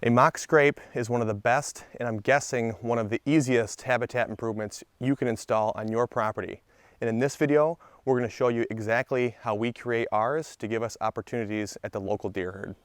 A mock scrape is one of the best, and I'm guessing one of the easiest habitat improvements you can install on your property. And in this video, we're going to show you exactly how we create ours to give us opportunities at the local deer herd.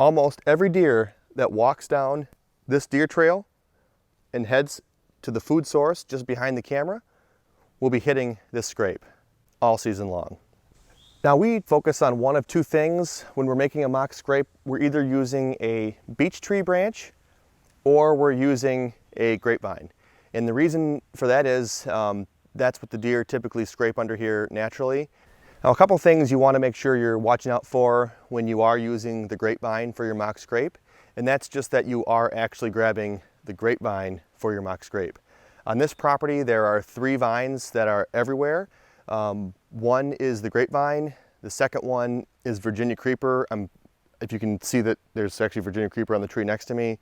Almost every deer that walks down this deer trail and heads to the food source just behind the camera will be hitting this scrape all season long. Now we focus on one of two things when we're making a mock scrape. We're either using a beech tree branch or we're using a grapevine. And the reason for that is that's what the deer typically scrape under here naturally. Now, a couple things you want to make sure you're watching out for when you are using the grapevine for your mock scrape, and that's just that you are actually grabbing the grapevine for your mock scrape. On this property, there are 3 vines that are everywhere. One is the grapevine, the second one is Virginia creeper. If you can see that there's actually Virginia creeper on the tree next to me.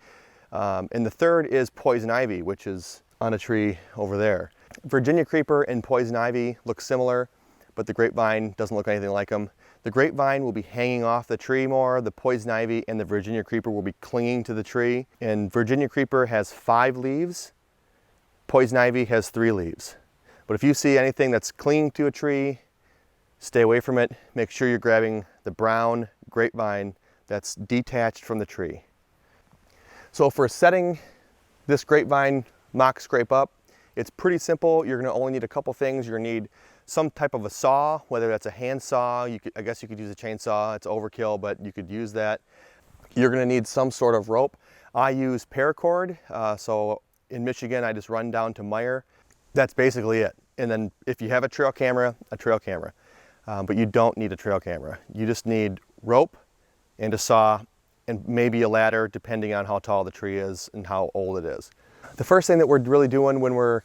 And the third is poison ivy, which is on a tree over there. Virginia creeper and poison ivy look similar, but the grapevine doesn't look anything like them. The grapevine will be hanging off the tree more, the poison ivy and the Virginia creeper will be clinging to the tree. And Virginia creeper has 5 leaves, poison ivy has 3 leaves. But if you see anything that's clinging to a tree, stay away from it. Make sure you're grabbing the brown grapevine that's detached from the tree. So for setting this grapevine mock scrape up, it's pretty simple. You're gonna only need a couple things. You're gonna need some type of a saw, whether that's a hand saw. I guess you could use a chainsaw. It's overkill, but you could use that. You're gonna need some sort of rope. I use paracord. So in Michigan, I just run down to Meyer. That's basically it. And then if you have a trail camera, a trail camera. But you don't need a trail camera. You just need rope and a saw and maybe a ladder, depending on how tall the tree is and how old it is. The first thing that we're really doing when we're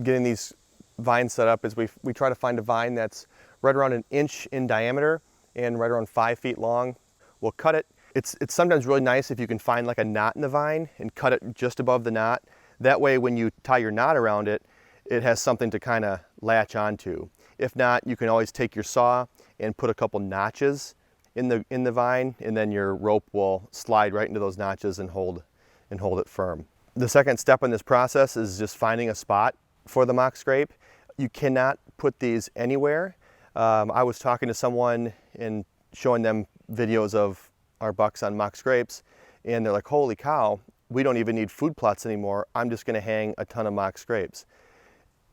getting these vines set up is we try to find a vine that's right around 1 inch in diameter and right around 5 feet long. We'll cut it. It's sometimes really nice if you can find like a knot in the vine and cut it just above the knot. That way when you tie your knot around it, it has something to kind of latch onto. If not, you can always take your saw and put a couple notches in the vine, and then your rope will slide right into those notches and hold it firm. The second step in this process is just finding a spot for the mock scrape. You cannot put these anywhere. I was talking to someone and showing them videos of our bucks on mock scrapes, and they're like, holy cow, we don't even need food plots anymore. I'm just gonna hang a ton of mock scrapes.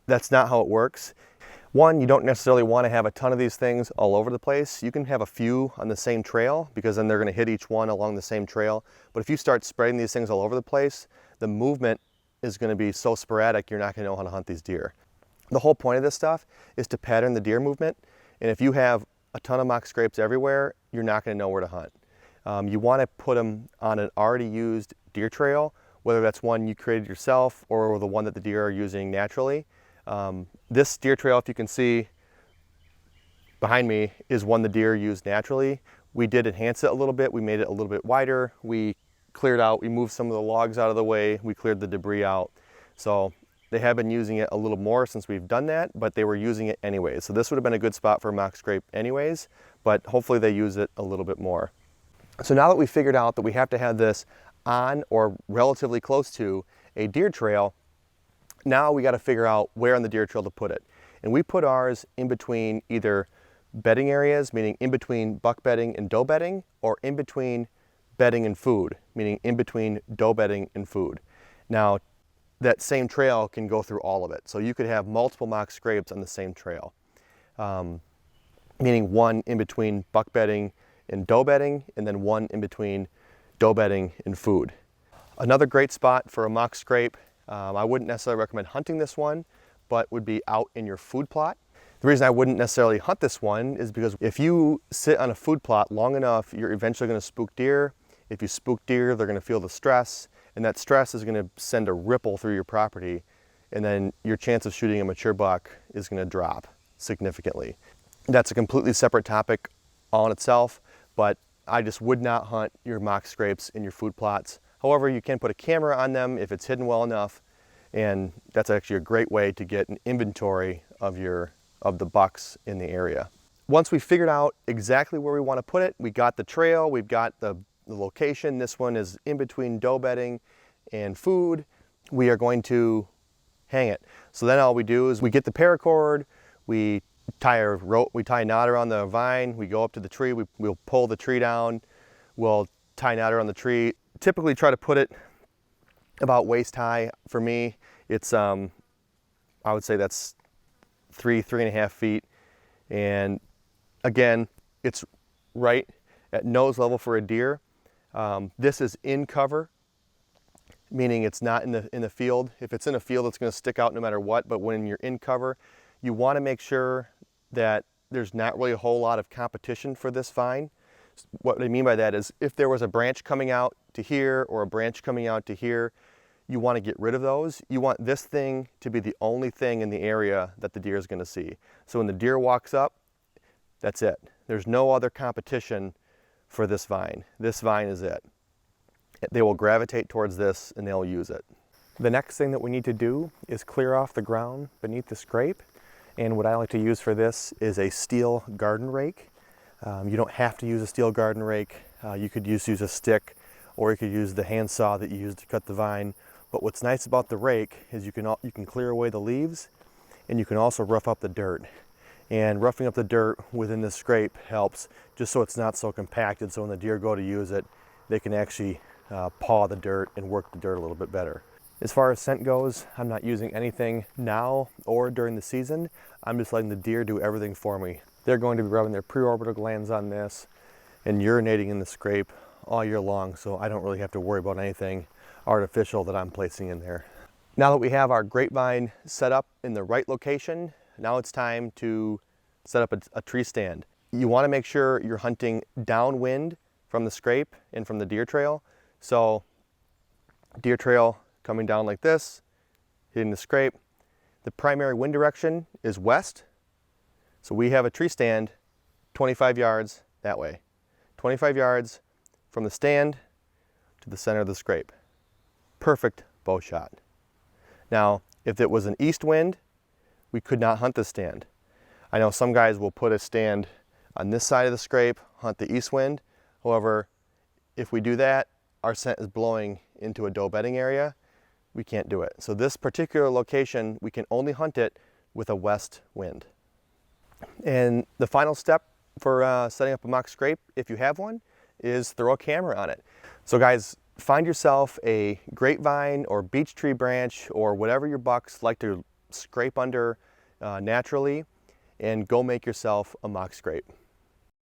That's not how it works. One, you don't necessarily want to have a ton of these things all over the place. You can have a few on the same trail because then they're going to hit each one along the same trail. But if you start spreading these things all over the place, the movement is going to be so sporadic you're not going to know how to hunt these deer. The whole point of this stuff is to pattern the deer movement. And if you have a ton of mock scrapes everywhere, you're not going to know where to hunt. You want to put them on an already used deer trail, whether that's one you created yourself or the one that the deer are using naturally. This deer trail, if you can see behind me, is one the deer used naturally. We did enhance it a little bit. We made it a little bit wider. We cleared out, we moved some of the logs out of the way. We cleared the debris out. So they have been using it a little more since we've done that, but they were using it anyways. So this would have been a good spot for a mock scrape anyways, but hopefully they use it a little bit more. So now that we figured out that we have to have this on or relatively close to a deer trail, now we got to figure out where on the deer trail to put it. And we put ours in between either bedding areas, meaning in between buck bedding and doe bedding, or in between bedding and food, meaning in between doe bedding and food. Now, that same trail can go through all of it. So you could have multiple mock scrapes on the same trail, meaning one in between buck bedding and doe bedding, and then one in between doe bedding and food. Another great spot for a mock scrape, I wouldn't necessarily recommend hunting this one, but would be out in your food plot. The reason I wouldn't necessarily hunt this one is because if you sit on a food plot long enough, you're eventually going to spook deer. If you spook deer, they're going to feel the stress, and that stress is going to send a ripple through your property, and then your chance of shooting a mature buck is going to drop significantly. That's a completely separate topic all in itself, but I just would not hunt your mock scrapes in your food plots. However, you can put a camera on them if it's hidden well enough, and that's actually a great way to get an inventory of the bucks in the area. Once we figured out exactly where we want to put it, we got the trail, we've got the location. This one is in between doe bedding and food. We are going to hang it. So then all we do is we get the paracord, we tie a rope, we tie a knot around the vine, we go up to the tree, we'll pull the tree down, we'll tie a knot around the tree. Typically try to put it about waist high. For me, it's I would say that's 3.5 feet. And again, it's right at nose level for a deer. This is in cover, meaning it's not in the field. If it's in a field, it's going to stick out no matter what, but when you're in cover, you want to make sure that there's not really a whole lot of competition for this vine. What I mean by that is if there was a branch coming out to here or a branch coming out to here, you want to get rid of those. You want this thing to be the only thing in the area that the deer is going to see. So when the deer walks up, that's it. There's no other competition for this vine. This vine is it. They will gravitate towards this and they'll use it. The next thing that we need to do is clear off the ground beneath the scrape. And what I like to use for this is a steel garden rake. You don't have to use a steel garden rake. You could use a stick, or you could use the handsaw that you use to cut the vine. But what's nice about the rake is you can clear away the leaves, and you can also rough up the dirt. And roughing up the dirt within the scrape helps, just so it's not so compacted, so when the deer go to use it, they can actually paw the dirt and work the dirt a little bit better. As far as scent goes, I'm not using anything now or during the season. I'm just letting the deer do everything for me. They're going to be rubbing their preorbital glands on this and urinating in the scrape all year long, so I don't really have to worry about anything artificial that I'm placing in there. Now that we have our grapevine set up in the right location, now it's time to set up a tree stand. You want to make sure you're hunting downwind from the scrape and from the deer trail. So deer trail coming down like this, hitting the scrape. The primary wind direction is west. So we have a tree stand 25 yards that way. 25 yards from the stand to the center of the scrape. Perfect bow shot. Now, if it was an east wind, we could not hunt the stand. I know some guys will put a stand on this side of the scrape, hunt the east wind. However, if we do that, our scent is blowing into a doe bedding area. We can't do it. So this particular location, we can only hunt it with a west wind. And the final step for setting up a mock scrape, if you have one, is throw a camera on it. So guys, find yourself a grapevine or beech tree branch or whatever your bucks like to scrape under naturally, and go make yourself a mock scrape.